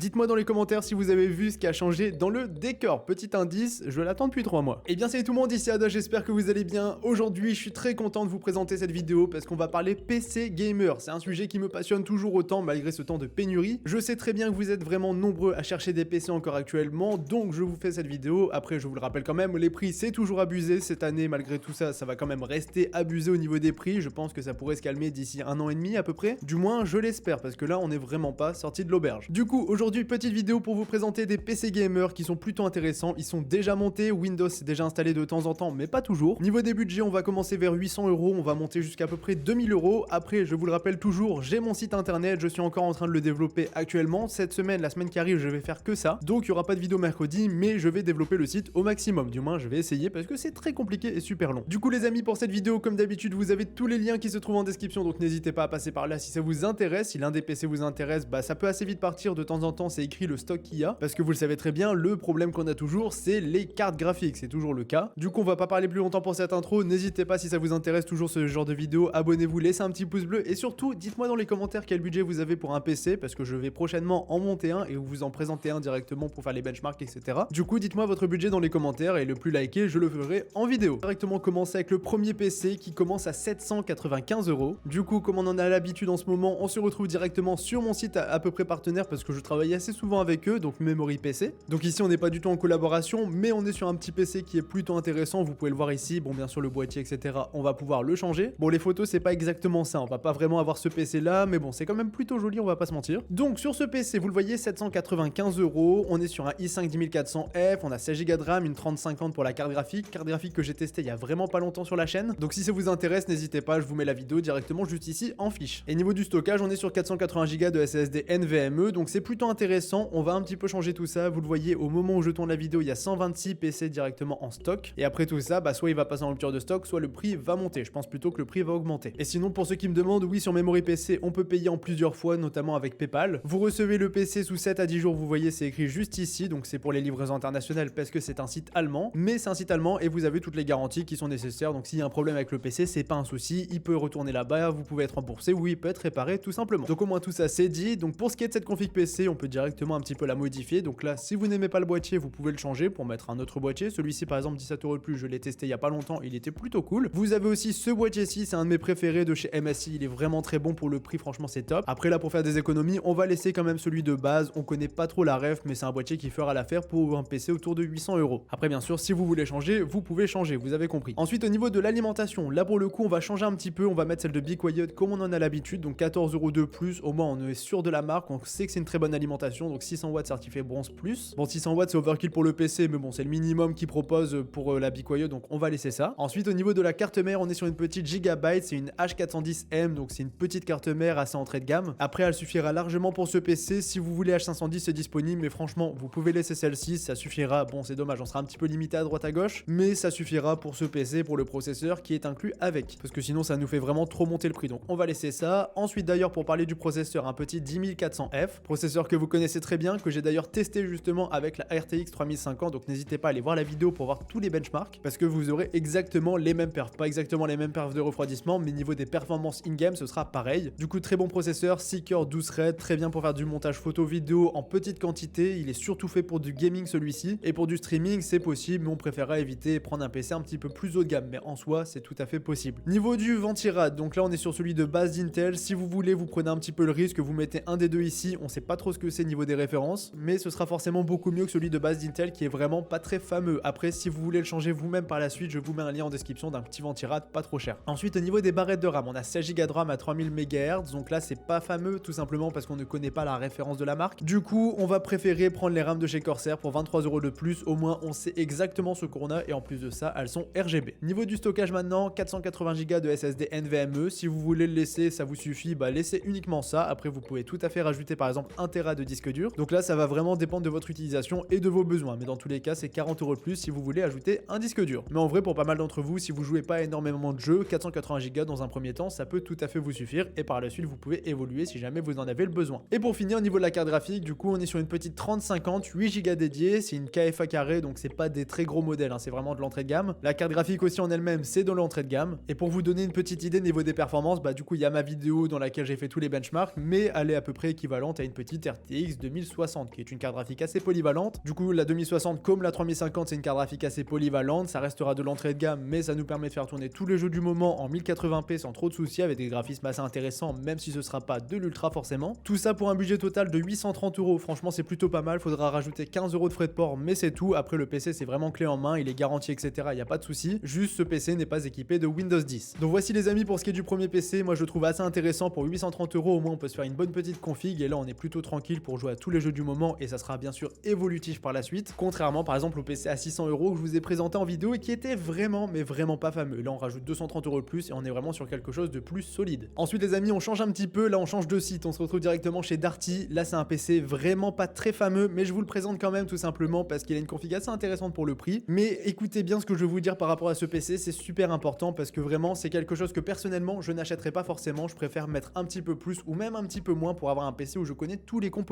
Dites-moi dans les commentaires si vous avez vu ce qui a changé dans le décor. Petit indice, je l'attends depuis 3 mois. Et bien salut tout le monde, ici Ada, j'espère que vous allez bien. Aujourd'hui, je suis très content de vous présenter cette vidéo parce qu'on va parler PC gamer. C'est un sujet qui me passionne toujours autant malgré ce temps de pénurie. Je sais très bien que vous êtes vraiment nombreux à chercher des PC encore actuellement, donc je vous fais cette vidéo. Après, je vous le rappelle quand même, les prix c'est toujours abusé cette année. Malgré tout ça, ça va quand même rester abusé au niveau des prix. Je pense que ça pourrait se calmer d'ici 1 an et demi à peu près. Du moins, je l'espère parce que là, on est vraiment pas sorti de l'auberge. Du coup, aujourd'hui, petite vidéo pour vous présenter des PC gamers qui sont plutôt intéressants. Ils sont déjà montés, Windows est déjà installé de temps en temps, mais pas toujours. Niveau des budgets, on va commencer vers 800 €, on va monter jusqu'à peu près 2000 €. Après, je vous le rappelle toujours, j'ai mon site internet, je suis encore en train de le développer actuellement. Cette semaine, la semaine qui arrive, je vais faire que ça. Donc, il n'y aura pas de vidéo mercredi, mais je vais développer le site au maximum. Du moins, je vais essayer parce que c'est très compliqué et super long. Du coup, les amis, pour cette vidéo, comme d'habitude, vous avez tous les liens qui se trouvent en description, donc n'hésitez pas à passer par là si ça vous intéresse. Si l'un des PC vous intéresse, bah ça peut assez vite partir. De temps en temps, c'est écrit le stock qu'il y a, parce que vous le savez très bien, le problème qu'on a toujours, c'est les cartes graphiques, c'est toujours le cas. Du coup, on va pas parler plus longtemps pour cette intro. N'hésitez pas si ça vous intéresse toujours ce genre de vidéo, abonnez-vous, laissez un petit pouce bleu et surtout, dites-moi dans les commentaires quel budget vous avez pour un PC, parce que je vais prochainement en monter un et vous en présenter un directement pour faire les benchmarks, etc. Du coup, dites-moi votre budget dans les commentaires et le plus liké, je le ferai en vidéo. Directement commencer avec le premier PC qui commence à 795 €. Du coup, comme on en a l'habitude en ce moment, on se retrouve directement sur mon site à peu près partenaire parce que je travaille assez souvent avec eux, donc Memory PC. Donc ici, on n'est pas du tout en collaboration, mais on est sur un petit PC qui est plutôt intéressant. Vous pouvez le voir ici. Bon, bien sûr, le boîtier, etc. On va pouvoir le changer. Bon, les photos, c'est pas exactement ça. On va pas vraiment avoir ce PC là, mais bon, c'est quand même plutôt joli, on va pas se mentir. Donc sur ce PC, vous le voyez, 795 €. On est sur un i5 10400F. On a 16 Go de RAM, une 3050 pour la carte graphique. Carte graphique que j'ai testée il y a vraiment pas longtemps sur la chaîne. Donc si ça vous intéresse, n'hésitez pas, je vous mets la vidéo directement juste ici en fiche. Et niveau du stockage, on est sur 480 Go de SSD NVMe, donc c'est plutôt intéressant. On va un petit peu changer tout ça. Vous le voyez, au moment où je tourne la vidéo, il y a 126 PC directement en stock. Et après tout ça, bah soit il va passer en rupture de stock, soit le prix va monter. Je pense plutôt que le prix va augmenter. Et sinon, pour ceux qui me demandent, oui, sur Memory PC, on peut payer en plusieurs fois, notamment avec PayPal. Vous recevez le PC sous 7 à 10 jours, vous voyez, c'est écrit juste ici. Donc c'est pour les livraisons internationales parce que c'est un site allemand. Mais c'est un site allemand et vous avez toutes les garanties qui sont nécessaires. Donc s'il y a un problème avec le PC, c'est pas un souci. Il peut retourner là-bas, vous pouvez être remboursé ou il peut être réparé tout simplement. Donc au moins tout ça c'est dit. Donc pour ce qui est de cette config PC, on peut directement un petit peu la modifier. Donc là, si vous n'aimez pas le boîtier, vous pouvez le changer pour mettre un autre boîtier. Celui-ci par exemple 17 € de plus, je l'ai testé il y a pas longtemps, il était plutôt cool. Vous avez aussi ce boîtier-ci, c'est un de mes préférés de chez MSI, il est vraiment très bon pour le prix, franchement c'est top. Après là, pour faire des économies, on va laisser quand même celui de base. On connaît pas trop la ref, mais c'est un boîtier qui fera l'affaire pour un PC autour de 800 €. Après bien sûr, si vous voulez changer, vous pouvez changer, vous avez compris. Ensuite, au niveau de l'alimentation, là pour le coup, on va changer un petit peu, on va mettre celle de Be Quiet comme on en a l'habitude, donc 14 € de plus, au moins on est sûr de la marque, on sait que c'est une très bonne alimentation, donc 600 watts certifié bronze plus. Bon, 600 watts c'est overkill pour le PC, mais bon, c'est le minimum qu'ils proposent pour la Be Quiet, donc on va laisser ça. Ensuite, au niveau de la carte mère, on est sur une petite Gigabyte, c'est une H410M, donc c'est une petite carte mère assez entrée de gamme. Après, elle suffira largement pour ce PC. Si vous voulez H510, c'est disponible, mais franchement, vous pouvez laisser celle-ci, ça suffira. Bon, c'est dommage, on sera un petit peu limité à droite à gauche, mais ça suffira pour ce PC, pour le processeur qui est inclus avec, parce que sinon ça nous fait vraiment trop monter le prix, donc on va laisser ça. Ensuite d'ailleurs, pour parler du processeur, un petit 10400F, processeur que vous connaissez très bien, que j'ai d'ailleurs testé justement avec la RTX 3050, donc n'hésitez pas à aller voir la vidéo pour voir tous les benchmarks, parce que vous aurez exactement les mêmes perfs, pas exactement les mêmes perfs de refroidissement, mais niveau des performances in-game, ce sera pareil. Du coup, très bon processeur, 6 cœurs, 12 threads, très bien pour faire du montage photo vidéo en petite quantité, il est surtout fait pour du gaming celui-ci, et pour du streaming c'est possible, mais on préférera éviter et prendre un PC un petit peu plus haut de gamme, mais en soi c'est tout à fait possible. Niveau du ventirad, donc là on est sur celui de base d'Intel. Si vous voulez, vous prenez un petit peu le risque, vous mettez un des deux ici, on sait pas trop ce que c'est niveau des références, mais ce sera forcément beaucoup mieux que celui de base d'Intel qui est vraiment pas très fameux. Après, si vous voulez le changer vous-même par la suite, je vous mets un lien en description d'un petit ventirad pas trop cher. Ensuite, au niveau des barrettes de RAM, on a 16 Go de RAM à 3000 MHz, donc là c'est pas fameux tout simplement parce qu'on ne connaît pas la référence de la marque. Du coup, on va préférer prendre les RAM de chez Corsair pour 23 € de plus, au moins on sait exactement ce qu'on a et en plus de ça, elles sont RGB. Niveau du stockage maintenant, 480 Go de SSD NVMe, si vous voulez le laisser, ça vous suffit, bah laissez uniquement ça. Après, vous pouvez tout à fait rajouter par exemple 1 Tera de disque dur. Donc là, ça va vraiment dépendre de votre utilisation et de vos besoins, mais dans tous les cas, c'est 40 € de plus si vous voulez ajouter un disque dur. Mais en vrai, pour pas mal d'entre vous, si vous jouez pas énormément de jeux, 480 Go dans un premier temps, ça peut tout à fait vous suffire et par la suite, vous pouvez évoluer si jamais vous en avez le besoin. Et pour finir, au niveau de la carte graphique, du coup, on est sur une petite 3050, 8 Go dédiée, c'est une KFA carré, donc c'est pas des très gros modèles, hein, c'est vraiment de l'entrée de gamme. La carte graphique aussi en elle-même, c'est de l'entrée de gamme. Et pour vous donner une petite idée niveau des performances, bah du coup, il y a ma vidéo dans laquelle j'ai fait tous les benchmarks, mais elle est à peu près équivalente à une petite RTX 2060 qui est une carte graphique assez polyvalente. Du coup la 2060 comme la 3050 c'est une carte graphique assez polyvalente, ça restera de l'entrée de gamme mais ça nous permet de faire tourner tous les jeux du moment en 1080p sans trop de soucis avec des graphismes assez intéressants même si ce sera pas de l'ultra forcément. Tout ça pour un budget total de 830 €, franchement c'est plutôt pas mal, faudra rajouter 15 € de frais de port mais c'est tout, après le PC c'est vraiment clé en main, il est garanti etc, il n'y a pas de souci, juste ce PC n'est pas équipé de Windows 10. Donc voici les amis pour ce qui est du premier PC, moi je le trouve assez intéressant pour 830 €, au moins on peut se faire une bonne petite config et là on est plutôt tranquille pour jouer à tous les jeux du moment et ça sera bien sûr évolutif par la suite, contrairement par exemple au PC à 600 € que je vous ai présenté en vidéo et qui était vraiment mais vraiment pas fameux. Là on rajoute 230 € de plus et on est vraiment sur quelque chose de plus solide. Ensuite les amis on change un petit peu, là on change de site, on se retrouve directement chez Darty. Là c'est un PC vraiment pas très fameux mais je vous le présente quand même tout simplement parce qu'il a une config assez intéressante pour le prix. Mais écoutez bien ce que je veux vous dire par rapport à ce PC, c'est super important parce que vraiment c'est quelque chose que personnellement je n'achèterai pas forcément, je préfère mettre un petit peu plus ou même un petit peu moins pour avoir un PC où je connais tous les composants.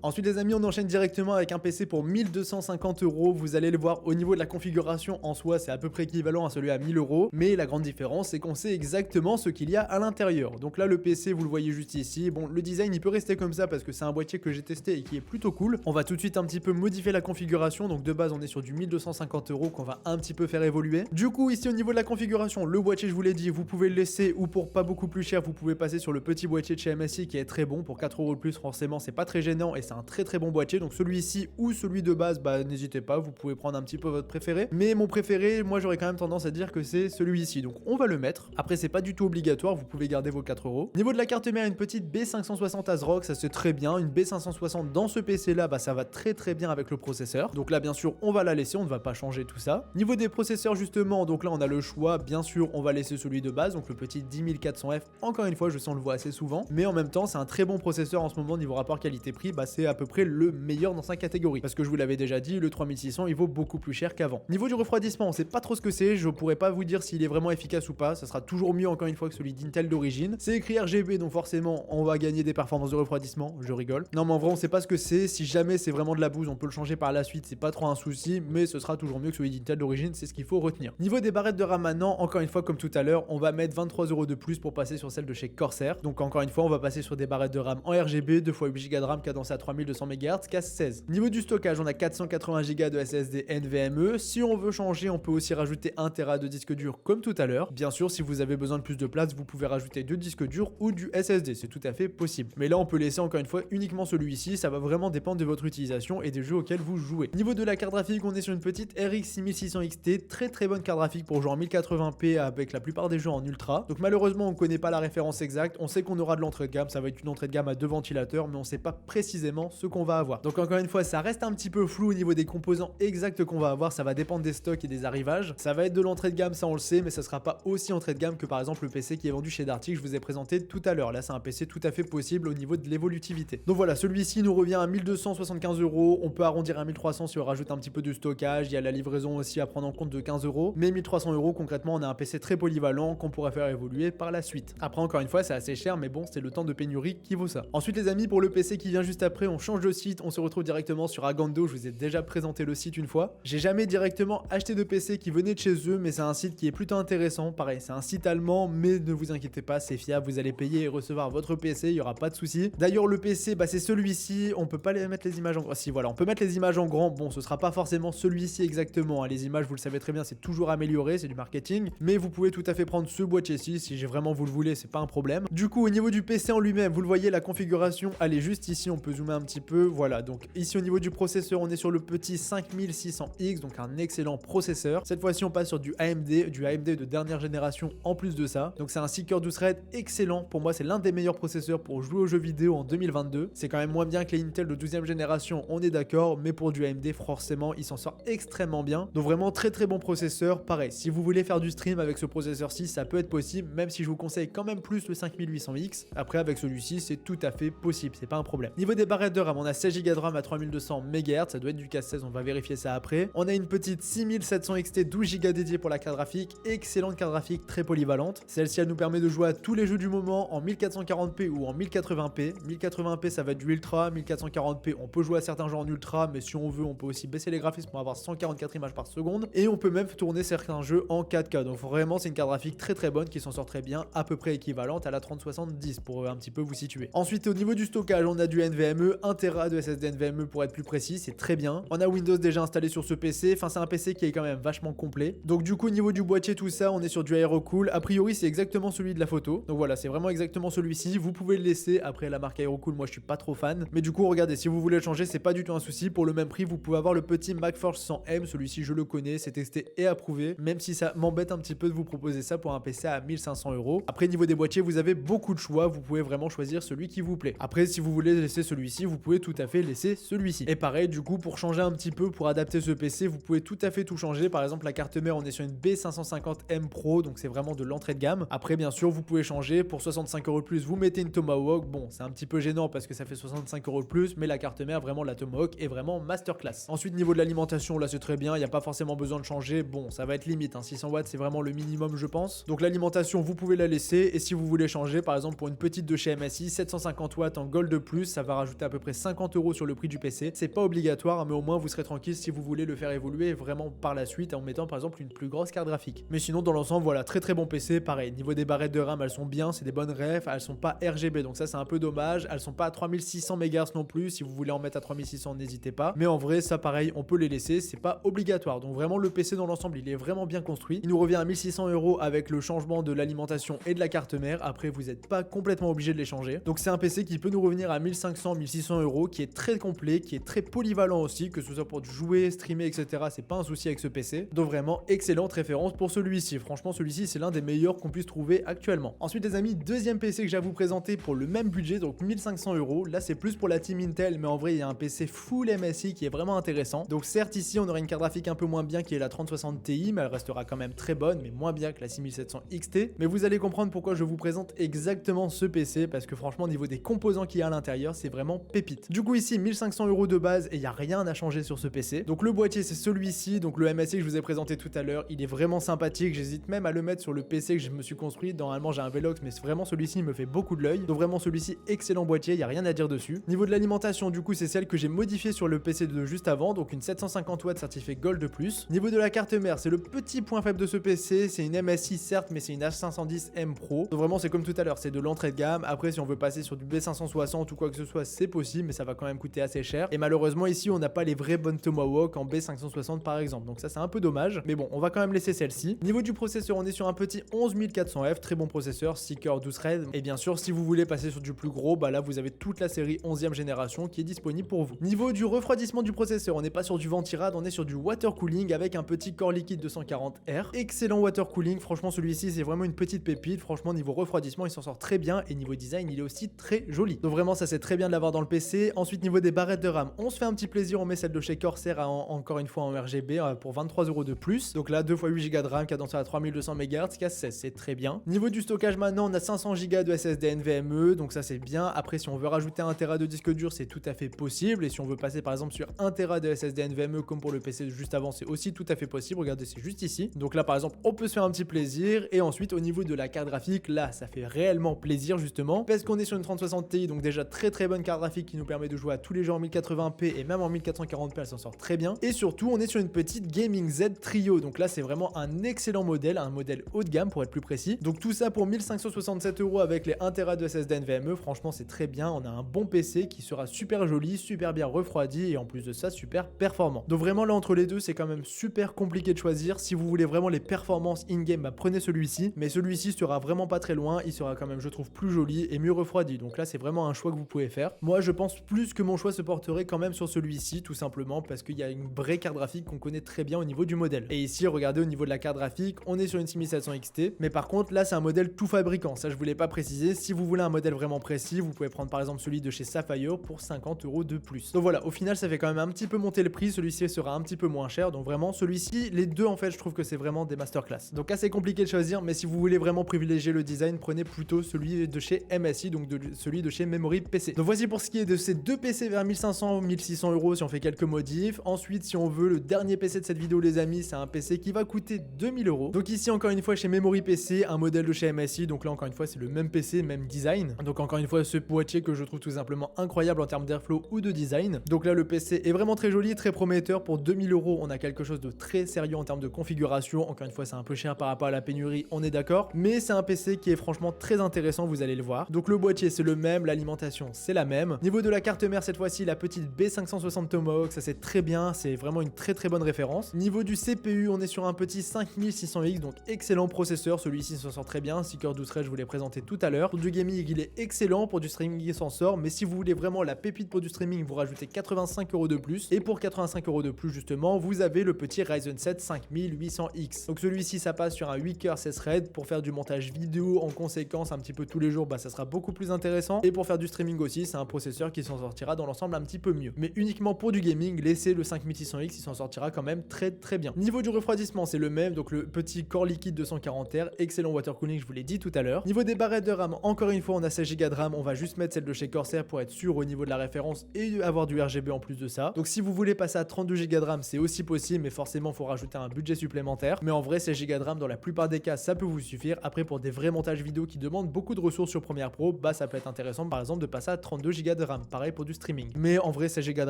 Ensuite les amis on enchaîne directement avec un PC pour 1250 €, vous allez le voir au niveau de la configuration en soi c'est à peu près équivalent à celui à 1000 €, mais la grande différence c'est qu'on sait exactement ce qu'il y a à l'intérieur. Donc là le PC vous le voyez juste ici, bon le design il peut rester comme ça parce que c'est un boîtier que j'ai testé et qui est plutôt cool. On va tout de suite un petit peu modifier la configuration, donc de base on est sur du 1250 € qu'on va un petit peu faire évoluer. Du coup ici au niveau de la configuration, le boîtier je vous l'ai dit, vous pouvez le laisser ou pour pas beaucoup plus cher vous pouvez passer sur le petit boîtier de chez MSI qui est très bon, pour 4 € de plus forcément c'est pas très gênant et c'est un très bon boîtier, donc celui-ci ou celui de base, bah n'hésitez pas, vous pouvez prendre un petit peu votre préféré, mais mon préféré, moi j'aurais quand même tendance à dire que c'est celui-ci, donc on va le mettre. Après c'est pas du tout obligatoire, vous pouvez garder vos 4 €. Niveau de la carte mère, une petite B560 ASRock, ça c'est très bien, une B560 dans ce PC là, bah ça va très bien avec le processeur, donc là bien sûr on va la laisser, on ne va pas changer tout ça. Niveau des processeurs justement, donc là on a le choix, bien sûr on va laisser celui de base, donc le petit 10400F, encore une fois je sens on le voit assez souvent, mais en même temps c'est un très bon processeur en ce moment niveau rapport qualité-prix, bah c'est à peu près le meilleur dans sa catégorie. Parce que je vous l'avais déjà dit, le 3600 il vaut beaucoup plus cher qu'avant. Niveau du refroidissement, on sait pas trop ce que c'est, je pourrais pas vous dire s'il est vraiment efficace ou pas, ça sera toujours mieux encore une fois que celui d'Intel d'origine. C'est écrit RGB donc forcément on va gagner des performances de refroidissement, je rigole. Non mais en vrai on sait pas ce que c'est, si jamais c'est vraiment de la bouse on peut le changer par la suite, c'est pas trop un souci, mais ce sera toujours mieux que celui d'Intel d'origine, c'est ce qu'il faut retenir. Niveau des barrettes de RAM maintenant, encore une fois comme tout à l'heure, on va mettre 23 € de plus pour passer sur celle de chez Corsair. Donc encore une fois on va passer sur des barrettes de RAM en RGB, 2 x 8 Go de RAM cadencé à 3200 MHz, casse 16. Niveau du stockage, on a 480 Go de SSD NVMe. Si on veut changer, on peut aussi rajouter 1 Tera de disque dur comme tout à l'heure. Bien sûr, si vous avez besoin de plus de place, vous pouvez rajouter 2 disques durs ou du SSD, c'est tout à fait possible. Mais là, on peut laisser encore une fois uniquement celui-ci, ça va vraiment dépendre de votre utilisation et des jeux auxquels vous jouez. Niveau de la carte graphique, on est sur une petite RX 6600 XT, très bonne carte graphique pour jouer en 1080p avec la plupart des jeux en ultra. Donc malheureusement, on connaît pas la référence exacte, on sait qu'on aura de l'entrée de gamme, ça va être une entrée de gamme à 2 ventilateurs, mais on sait pas précisément ce qu'on va avoir. Donc encore une fois, ça reste un petit peu flou au niveau des composants exacts qu'on va avoir, ça va dépendre des stocks et des arrivages. Ça va être de l'entrée de gamme, ça on le sait, mais ça sera pas aussi entrée de gamme que par exemple le PC qui est vendu chez Darty que je vous ai présenté tout à l'heure. Là c'est un PC tout à fait possible au niveau de l'évolutivité. Donc voilà, celui-ci nous revient à 1275 €, on peut arrondir à 1300 si on rajoute un petit peu de stockage, il y a la livraison aussi à prendre en compte de 15 €, mais 1300 € concrètement on a un PC très polyvalent qu'on pourrait faire évoluer par la suite. Après encore une fois c'est assez cher, mais bon c'est le temps de pénurie qui vaut ça. Ensuite les amis, pour le PC qui vient juste après, on change de site, on se retrouve directement sur Agando, je vous ai déjà présenté le site une fois. J'ai jamais directement acheté de PC qui venait de chez eux, mais c'est un site qui est plutôt intéressant. Pareil, c'est un site allemand, mais ne vous inquiétez pas, c'est fiable, vous allez payer et recevoir votre PC, il y aura pas de souci. D'ailleurs, le PC, bah, c'est celui-ci, on peut pas mettre les images en grand. Si, voilà, on peut mettre les images en grand, bon, ce sera pas forcément celui-ci exactement, hein. Les images, vous le savez très bien, c'est toujours amélioré, c'est du marketing, mais vous pouvez tout à fait prendre ce boîtier-ci, si vraiment vous le voulez, c'est pas un problème. Du coup, au niveau du PC en lui-même, vous le voyez, la configuration, elle est juste ici, on peut zoomer un petit peu, voilà, donc ici au niveau du processeur, on est sur le petit 5600X, donc un excellent processeur. Cette fois-ci, on passe sur du AMD de dernière génération en plus de ça. Donc c'est un 6 cœurs 12 threads excellent. Pour moi, c'est l'un des meilleurs processeurs pour jouer aux jeux vidéo en 2022. C'est quand même moins bien que les Intel de 12e génération, on est d'accord, mais pour du AMD, forcément, il s'en sort extrêmement bien. Donc vraiment très bon processeur. Pareil, si vous voulez faire du stream avec ce processeur-ci, ça peut être possible, même si je vous conseille quand même plus le 5800X. Après, avec celui-ci, c'est tout à fait possible, c'est pas un problème. Niveau des barrettes barrettes de RAM, on a 16 Go de RAM à 3200 MHz, ça doit être du K16, on va vérifier ça après. On a une petite 6700 XT 12 Go dédiée pour la carte graphique, excellente carte graphique, très polyvalente. Celle-ci elle nous permet de jouer à tous les jeux du moment en 1440p ou en 1080p. 1080p ça va être du ultra, 1440p on peut jouer à certains jeux en ultra, mais si on veut on peut aussi baisser les graphismes pour avoir 144 images par seconde, et on peut même tourner certains jeux en 4K. Donc vraiment c'est une carte graphique très bonne qui s'en sort très bien, à peu près équivalente à la 3070 pour un petit peu vous situer. Ensuite au niveau du stockage on a du NVMe, 1 Tera de SSD NVMe pour être plus précis, c'est très bien. On a Windows déjà installé sur ce PC, enfin c'est un PC qui est quand même vachement complet. Donc du coup au niveau du boîtier tout ça on est sur du Aerocool, a priori c'est exactement celui de la photo, donc voilà c'est vraiment exactement celui-ci, vous pouvez le laisser. Après la marque Aerocool moi je suis pas trop fan, mais du coup regardez, si vous voulez le changer c'est pas du tout un souci, pour le même prix vous pouvez avoir le petit MacForce 100M, celui-ci je le connais, c'est testé et approuvé, même si ça m'embête un petit peu de vous proposer ça pour un PC à 1500 €. Après niveau des boîtiers vous avez beaucoup de choix, vous pouvez vraiment choisir celui qui vous plaît. Après si vous voulez laisser celui-ci vous pouvez tout à fait laisser celui-ci. Et pareil du coup pour changer un petit peu, pour adapter ce PC vous pouvez tout à fait tout changer. Par exemple la carte mère on est sur une B550M Pro, donc c'est vraiment de l'entrée de gamme. Après bien sûr vous pouvez changer, pour 65 € de plus vous mettez une Tomahawk, bon c'est un petit peu gênant parce que ça fait 65 € de plus, mais la carte mère vraiment la Tomahawk est vraiment masterclass. Ensuite niveau de l'alimentation là c'est très bien, il n'y a pas forcément besoin de changer, bon ça va être limite, 600 watts c'est vraiment le minimum je pense. Donc l'alimentation vous pouvez la laisser, et si vous voulez changer par exemple pour une petite de chez MSI 750 watts en gold de plus, ça va rajouter à peu près 50 € sur le prix du PC. C'est pas obligatoire mais au moins vous serez tranquille si vous voulez le faire évoluer vraiment par la suite en mettant par exemple une plus grosse carte graphique. Mais sinon dans l'ensemble voilà très bon PC. Pareil niveau des barrettes de RAM elles sont bien, c'est des bonnes refs, elles sont pas RGB donc ça c'est un peu dommage, elles sont pas à 3600 MHz non plus, si vous voulez en mettre à 3600 n'hésitez pas, mais en vrai ça pareil on peut les laisser, c'est pas obligatoire. Donc vraiment le PC dans l'ensemble il est vraiment bien construit, il nous revient à 1600 € avec le changement de l'alimentation et de la carte mère. Après vous n'êtes pas complètement obligé de les changer, donc c'est un PC qui peut nous revenir à 1500-1600 €, qui est très complet, qui est très polyvalent aussi, que ce soit pour jouer, streamer etc, c'est pas un souci avec ce PC. Donc vraiment excellente référence pour celui-ci, franchement celui-ci c'est l'un des meilleurs qu'on puisse trouver actuellement. Ensuite les amis, deuxième PC que j'ai à vous présenter pour le même budget, donc 1500 €, là c'est plus pour la team Intel, mais en vrai il y a un PC full MSI qui est vraiment intéressant. Donc certes ici on aurait une carte graphique un peu moins bien qui est la 3060 Ti, mais elle restera quand même très bonne, mais moins bien que la 6700 XT. Mais vous allez comprendre pourquoi je vous présente exactement ce PC, parce que franchement au niveau des composants qu'il y a à l'intérieur c'est vraiment pépite. Du coup ici 1500 € de base et il n'y a rien à changer sur ce PC. Donc le boîtier c'est celui-ci, donc le MSI que je vous ai présenté tout à l'heure, il est vraiment sympathique, j'hésite même à le mettre sur le PC que je me suis construit. Normalement j'ai un Velox mais vraiment celui-ci me fait beaucoup de l'œil, donc vraiment celui-ci excellent boîtier, il n'y a rien à dire dessus. Niveau de l'alimentation du coup c'est celle que j'ai modifiée sur le PC de juste avant, donc une 750 watts certifiée Gold de plus. Niveau de la carte mère c'est le petit point faible de ce PC, c'est une MSI certes mais c'est une H510M Pro, donc vraiment c'est comme tout à l'heure, c'est de l'entrée de gamme. Après si on veut passer sur du B560 ou quoi que ce soit c'est possible, mais ça va quand même coûter assez cher, et malheureusement ici on n'a pas les vraies bonnes Tomahawk en B560 par exemple, donc ça c'est un peu dommage, mais bon on va quand même laisser celle-ci. Niveau du processeur on est sur un petit 11400F, très bon processeur, 6 cœurs 12 threads, et bien sûr si vous voulez passer sur du plus gros, bah là vous avez toute la série 11e génération qui est disponible pour vous. Niveau du refroidissement du processeur, on n'est pas sur du ventirad, on est sur du water cooling avec un petit corps liquide 240R, excellent water cooling, franchement celui-ci c'est vraiment une petite pépite, franchement niveau refroidissement il s'en sort très bien, et niveau design il est aussi très joli, donc vraiment ça c'est très bien de l'avoir dans le PC. Ensuite niveau des barrettes de RAM, on se fait un petit plaisir, on met celle de chez Corsair encore une fois en RGB pour 23 € de plus, donc là 2 x 8 Go de RAM cadencé à 3200 MHz, K16 c'est très bien. Niveau du stockage maintenant on a 500 Go de SSD NVMe, donc ça c'est bien. Après si on veut rajouter 1 Tera de disque dur c'est tout à fait possible, et si on veut passer par exemple sur 1 Tera de SSD NVMe comme pour le PC juste avant c'est aussi tout à fait possible, regardez c'est juste ici. Donc là par exemple on peut se faire un petit plaisir. Et ensuite au niveau de la carte graphique, là ça fait réellement plaisir justement parce qu'on est sur une 3060 Ti, donc déjà très bonne carte graphique qui nous permet de jouer à tous les jeux en 1080p et même en 1440p elle s'en sort très bien. Et surtout on est sur une petite Gaming Z Trio, donc là c'est vraiment un excellent modèle, un modèle haut de gamme pour être plus précis. Donc tout ça pour 1567 € avec les 1 Tera de SSD NVMe, franchement c'est très bien, on a un bon PC qui sera super joli, super bien refroidi et en plus de ça super performant. Donc vraiment là entre les deux c'est quand même super compliqué de choisir. Si vous voulez vraiment les performances in-game, bah prenez celui-ci, mais celui-ci sera vraiment pas très loin, il sera quand même je trouve plus joli et mieux refroidi, donc là c'est vraiment un choix que vous pouvez faire. Moi je pense plus que mon choix se porterait quand même sur celui-ci, tout simplement parce qu'il y a une vraie carte graphique qu'on connaît très bien au niveau du modèle. Et ici regardez au niveau de la carte graphique, on est sur une 6700 XT, mais par contre là c'est un modèle tout fabricant, ça je voulais pas préciser. Si vous voulez un modèle vraiment précis, vous pouvez prendre par exemple celui de chez Sapphire pour 50 € de plus. Donc voilà, au final ça fait quand même un petit peu monter le prix, celui-ci sera un petit peu moins cher, donc vraiment celui-ci, les deux en fait je trouve que c'est vraiment des masterclass. Donc assez compliqué de choisir, mais si vous voulez vraiment privilégier le design, prenez plutôt celui de chez MSI, donc celui de chez Memory PC. Donc voici pour ce qui qui est de ces deux PC vers 1500 1600 € si on fait quelques modifs. Ensuite, si on veut le dernier PC de cette vidéo les amis, c'est un PC qui va coûter 2000 €. Donc ici encore une fois chez Memory PC, un modèle de chez MSI, donc là encore une fois c'est le même PC, même design. Donc encore une fois ce boîtier que je trouve tout simplement incroyable en termes d'airflow ou de design. Donc là le PC est vraiment très joli, très prometteur. Pour 2000 €, on a quelque chose de très sérieux en termes de configuration. Encore une fois c'est un peu cher par rapport à la pénurie, on est d'accord, mais c'est un PC qui est franchement très intéressant, vous allez le voir. Donc le boîtier c'est le même, l'alimentation c'est la même. Niveau de la carte mère cette fois-ci, la petite B560 Tomahawk, ça c'est très bien, c'est vraiment une très bonne référence. Niveau du CPU, on est sur un petit 5600X, donc excellent processeur, celui-ci s'en sort très bien, 6 cœurs 12 threads, je vous l'ai présenté tout à l'heure. Pour du gaming, il est excellent, pour du streaming il s'en sort, mais si vous voulez vraiment la pépite pour du streaming, vous rajoutez 85 € de plus, et pour 85 € de plus justement, vous avez le petit Ryzen 7 5800X. Donc celui-ci ça passe sur un 8 cœurs 16 threads, pour faire du montage vidéo en conséquence un petit peu tous les jours, bah ça sera beaucoup plus intéressant, et pour faire du streaming aussi, c'est un processeur qui s'en sortira dans l'ensemble un petit peu mieux. Mais uniquement pour du gaming, laissez le 5600X, il s'en sortira quand même très bien. Niveau du refroidissement, c'est le même, donc le petit corps liquide 240R, excellent water cooling, je vous l'ai dit tout à l'heure. Niveau des barrettes de RAM, encore une fois, on a 16 Go de RAM, on va juste mettre celle de chez Corsair pour être sûr au niveau de la référence et avoir du RGB en plus de ça. Donc si vous voulez passer à 32 Go de RAM, c'est aussi possible, mais forcément, il faut rajouter un budget supplémentaire. Mais en vrai, 16 Go de RAM, dans la plupart des cas, ça peut vous suffire. Après, pour des vrais montages vidéo qui demandent beaucoup de ressources sur Premiere Pro, bah ça peut être intéressant par exemple de passer à 32 Go de RAM, pareil pour du streaming. Mais en vrai, 16 Go de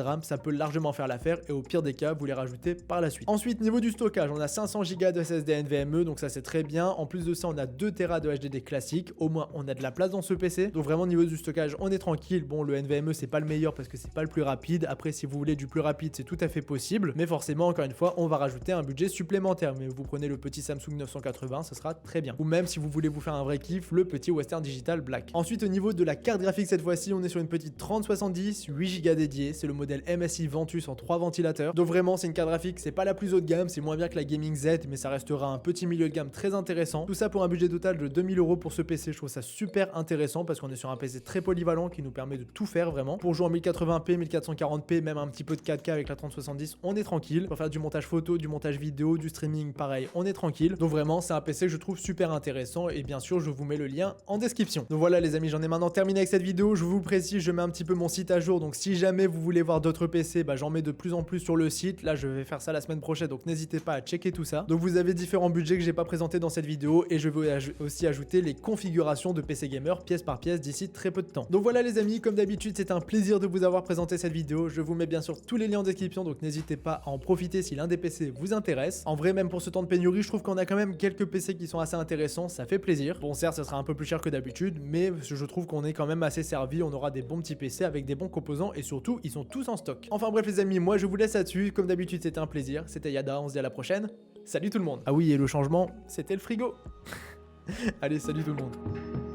RAM, ça peut largement faire l'affaire et au pire des cas, vous les rajoutez par la suite. Ensuite, niveau du stockage, on a 500 Go de SSD NVMe, donc ça c'est très bien. En plus de ça, on a 2 Tera de HDD classique. Au moins, on a de la place dans ce PC. Donc vraiment, niveau du stockage, on est tranquille. Bon, le NVMe, c'est pas le meilleur parce que c'est pas le plus rapide. Après, si vous voulez du plus rapide, c'est tout à fait possible. Mais forcément, encore une fois, on va rajouter un budget supplémentaire. Mais vous prenez le petit Samsung 980, ça sera très bien. Ou même si vous voulez vous faire un vrai kiff, le petit Western Digital Black. Ensuite, au niveau de la carte graphique, cette fois-ci, on est sur une petite 3070, 8 Go dédiée. C'est le modèle MSI Ventus en 3 ventilateurs. Donc vraiment, c'est une carte graphique, c'est pas la plus haut de gamme, c'est moins bien que la Gaming Z, mais ça restera un petit milieu de gamme très intéressant. Tout ça pour un budget total de 2000 € pour ce PC. Je trouve ça super intéressant parce qu'on est sur un PC très polyvalent qui nous permet de tout faire vraiment. Pour jouer en 1080p, 1440p, même un petit peu de 4K avec la 3070, on est tranquille. Pour faire du montage photo, du montage vidéo, du streaming, pareil, on est tranquille. Donc vraiment, c'est un PC que je trouve super intéressant et bien sûr, je vous mets le lien en description. Donc voilà les amis, j'en ai maintenant terminé avec cette vidéo. Je vous précise, je mets un petit peu mon site à jour. Donc si jamais vous voulez voir d'autres PC, bah, j'en mets de plus en plus sur le site. Là, je vais faire ça la semaine prochaine, donc n'hésitez pas à checker tout ça. Donc vous avez différents budgets que j'ai pas présentés dans cette vidéo et je vais aussi ajouter les configurations de PC Gamer pièce par pièce d'ici très peu de temps. Donc voilà les amis, comme d'habitude, c'est un plaisir de vous avoir présenté cette vidéo. Je vous mets bien sûr tous les liens en description, donc n'hésitez pas à en profiter si l'un des PC vous intéresse. En vrai, même pour ce temps de pénurie, je trouve qu'on a quand même quelques PC qui sont assez intéressants, ça fait plaisir. Bon, certes, ça sera un peu plus cher que d'habitude, mais je trouve qu'on est quand même assez servi. On aura des bons petits PC avec des bons composants et surtout, ils sont tous en stock. Enfin bref les amis, moi je vous laisse là-dessus. Comme d'habitude, c'était un plaisir. C'était Yada, on se dit à la prochaine. Salut tout le monde. Ah oui, et le changement, c'était le frigo. Allez, salut tout le monde.